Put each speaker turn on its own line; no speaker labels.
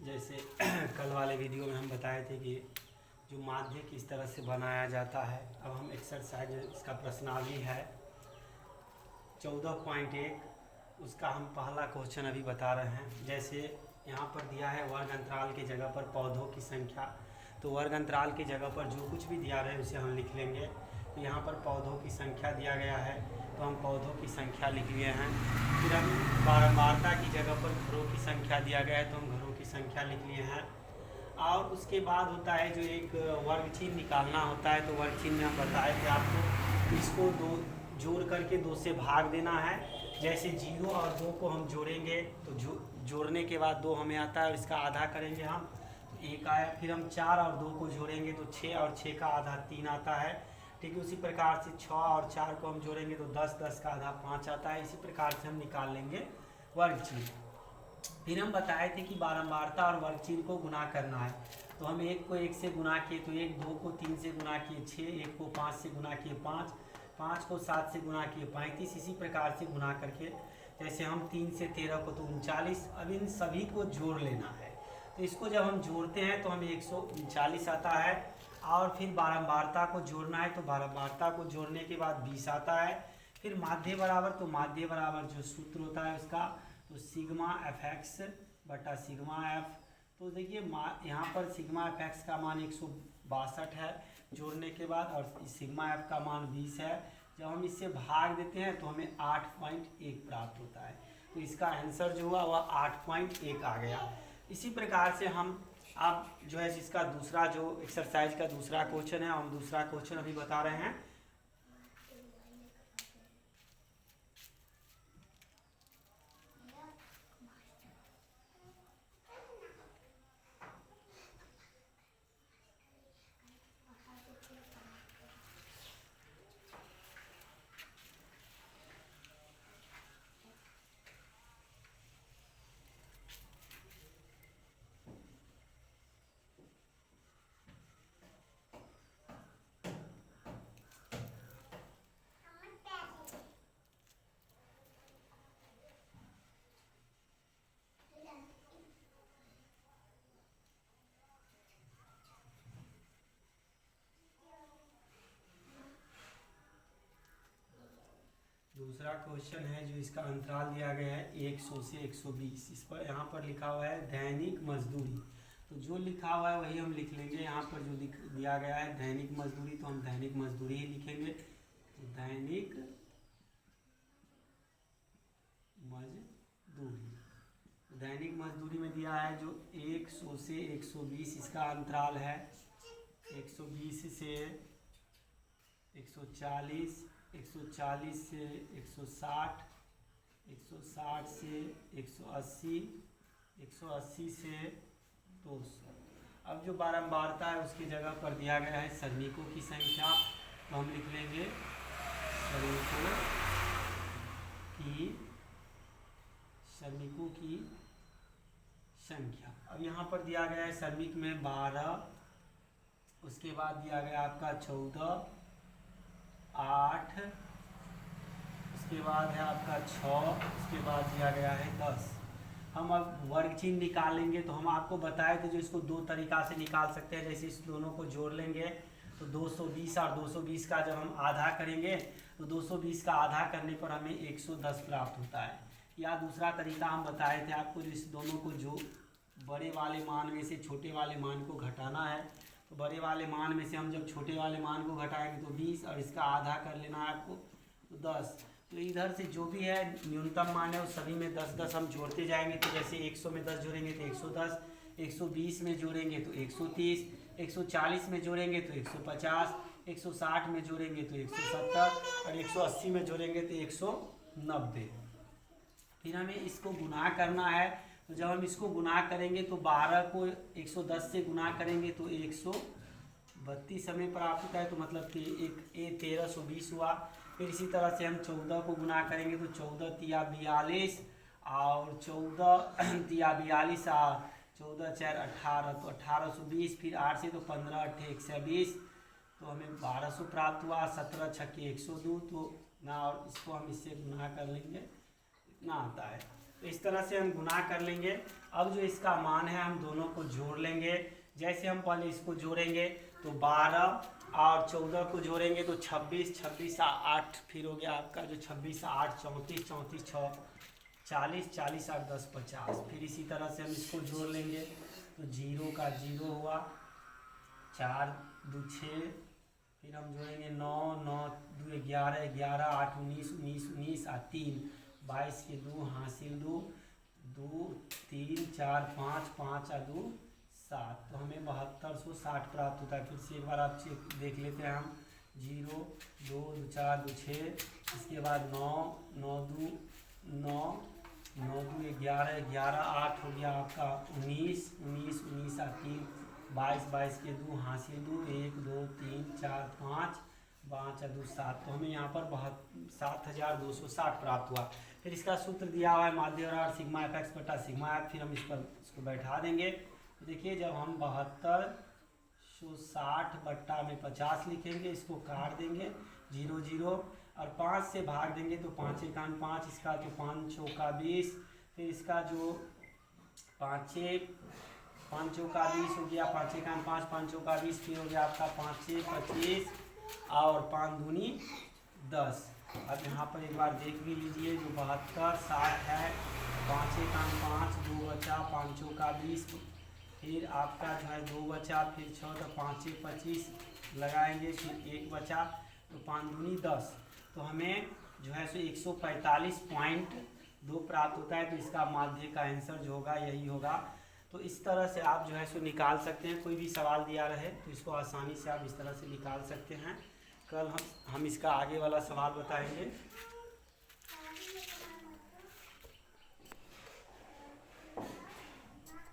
जैसे कल वाले वीडियो में हम बताए थे कि जो माध्य किस तरह से बनाया जाता है। अब हम एक्सरसाइज इसका प्रश्नावली है 14.1 उसका हम पहला क्वेश्चन अभी बता रहे हैं। जैसे यहाँ पर दिया है वर्ग अंतराल की जगह पर पौधों की संख्या, तो वर्ग अंतराल की जगह पर जो कुछ भी दिया रहे उसे हम लिख लेंगे। तो यहाँ पर पौधों की संख्या दिया गया है तो हम पौधों की संख्या लिख लिए हैं। फिर हम बारंबारता की जगह पर घरों की संख्या दिया गया है तो हम घरों की संख्या लिख लिए हैं। और उसके बाद होता है जो एक वर्ग चिन्ह निकालना होता है, तो वर्ग चिन्ह में हम बताए थे आपको, इसको दो जोड़ करके 2 से भाग देना है। जैसे 0 और 2 को हम जोड़ेंगे तो जोड़ने के बाद 2 हमें आता है और इसका आधा करेंगे हम तो 1 आया। फिर हम 4 और 2 को जोड़ेंगे तो 6 और 6 का आधा 3 आता है। ठीक है, उसी प्रकार से 6 और 4 को हम जोड़ेंगे तो 10, 10 का आधा 5 आता है। इसी प्रकार से हम निकाल लेंगे वर्ग चिन्ह। फिर हम बताए थे कि बारंबारता और वर्ग चिन्ह को गुना करना है, तो हम 1 को 1 से गुना किए तो 1, 2 को 3 से गुना किए 6, 1 को 5 से गुना किए 5, 5 को 7 से गुना किए 35। इसी प्रकार से गुना करके जैसे हम 3 से 13 को तो 39। अब इन सभी को जोड़ लेना है, तो इसको जब हम जोड़ते हैं तो हमें 139 आता है। और फिर बारंबारता को जोड़ना है तो बारंबारता को जोड़ने के बाद 20 आता है। फिर माध्य बराबर, तो माध्य बराबर जो सूत्र होता है उसका तो सिग्मा एफ एक्स बटा सिग्मा एफ। तो देखिए यहाँ पर सिग्मा एफ एक्स का मान 162 है जोड़ने के बाद, और सिग्मा एफ का मान 20 है। जब हम इससे भाग देते हैं तो हमें 8.1 प्राप्त होता है। तो इसका आंसर जो हुआ वह 8.1 आ गया। इसी प्रकार से हम अब जो है इसका दूसरा जो एक्सरसाइज का दूसरा क्वेश्चन है, हम दूसरा क्वेश्चन अभी बता रहे हैं। दूसरा क्वेश्चन है जो इसका अंतराल दिया गया है 100 से 120। इस पर यहाँ पर लिखा हुआ है दैनिक मजदूरी, तो जो लिखा हुआ है वही हम लिख लेंगे। यहाँ पर जो दिया गया है दैनिक मजदूरी तो हम दैनिक मजदूरी ही लिखेंगे। तो दैनिक मजदूरी, दैनिक मजदूरी में दिया है जो 100 से 120 इसका अंतराल है। 120 से 140, 140 से 160, 160 से 180, 180 से 200। अब जो बारंबारता है उसकी जगह पर दिया गया है श्रमिकों की संख्या, तो हम लिख लेंगे श्रमिकों की संख्या। अब यहाँ पर दिया गया है श्रमिक में 12, उसके बाद दिया गया आपका 14, 8, उसके बाद है आपका 6, उसके बाद दिया गया है 10। हम अब वर्ग चिन्ह निकालेंगे तो हम आपको बताए थे जो इसको 2 तरीका से निकाल सकते हैं। जैसे इस दोनों को जोड़ लेंगे तो 220 और 220 का जब हम आधा करेंगे तो 220 का आधा करने पर हमें 110 प्राप्त होता है। या दूसरा तरीका हम बताए थे आपको, जो इस दोनों को जो बड़े वाले मान में से छोटे वाले मान को घटाना है, तो बड़े वाले मान में से हम जब छोटे वाले मान को घटाएंगे तो 20 और इसका आधा कर लेना है आपको तो 10। तो इधर से जो भी है न्यूनतम मान है उस सभी में 10-10 हम जोड़ते जाएंगे। तो जैसे 100 में 10 जोड़ेंगे तो 110, 120 में जोड़ेंगे तो 130, 140 में जोड़ेंगे तो 150, 160 में जोड़ेंगे तो 170 और 180 में जोड़ेंगे तो 190। फिर हमें इसको गुना करना है, तो जब हम इसको गुना करेंगे तो 12 को 110 से गुना करेंगे तो 132 हमें प्राप्त होता है, तो मतलब कि 1320 हुआ। फिर इसी तरह से हम 14 को गुना करेंगे तो 14 तिया 42 और 14 तिया 42 और 14 4 18 तो 1820। फिर 8 से तो 15 8 120 तो हमें 1200 प्राप्त हुआ। 17 छक्के 102 तो ना, और इसको हम इससे गुना कर लेंगे, इतना आता है। तो इस तरह से हम गुना कर लेंगे। अब जो इसका मान है हम दोनों को जोड़ लेंगे। जैसे हम पहले इसको जोड़ेंगे तो 12 और 14 को जोड़ेंगे तो 26, 26 8 फिर हो गया आपका जो 26 8 34, 34 6 40, 40 8 10 50। फिर इसी तरह से हम इसको जोड़ लेंगे तो 0 का 0 हुआ, 4 2 6, फिर हम जोड़ेंगे 9 9 2 11 11 8 19 19 19 और 3 22 के 2 हासिल 2 2 3 4 5 5 और 2 7। तो हमें 7260 प्राप्त होता है। फिर से एक बार आप चेक देख लेते हैं हम 0 2 2 4 2 6, इसके बाद 9 9 2 9 9 2 11 11 8 हो गया आपका 19 19 19 और 3 22 22 के 2 हासिल 2 1 2 3 4 5 5 और 2 7। तो हमें यहाँ पर 7260 प्राप्त हुआ। फिर इसका सूत्र दिया हुआ है माध्य और सिग्मा एफ एक्स बटा सिग्मा एफ। फिर हम इस पर इसको बैठा देंगे। तो देखिए जब हम 7260 बट्टा में 50 लिखेंगे, इसको काट देंगे 0 0 और 5 से भाग देंगे तो 5 एकान 5, इसका तो 5 चौका 20, फिर इसका जो 5 चौका 20 हो गया, 5 एकान 5 5 चौका 20, फिर हो गया आपका 5 25 और 5 दूनी 10। अब यहाँ पर एक बार देख भी लीजिए जो 72 60 है, 5 एकान 5 2 बचा, 5 चौका 20, फिर आपका जो है 2 बचा, फिर 6 तो 5 25 लगाएंगे, फिर 1 बचा तो 5 दूनी 10। तो हमें जो है सो 145.2 प्राप्त होता है। तो इसका माध्य का आंसर जो होगा यही होगा। तो इस तरह से आप जो है सो निकाल सकते हैं। कोई भी सवाल दिया रहे तो इसको आसानी से आप इस तरह से निकाल सकते हैं। कल हम इसका आगे वाला सवाल बताएंगे।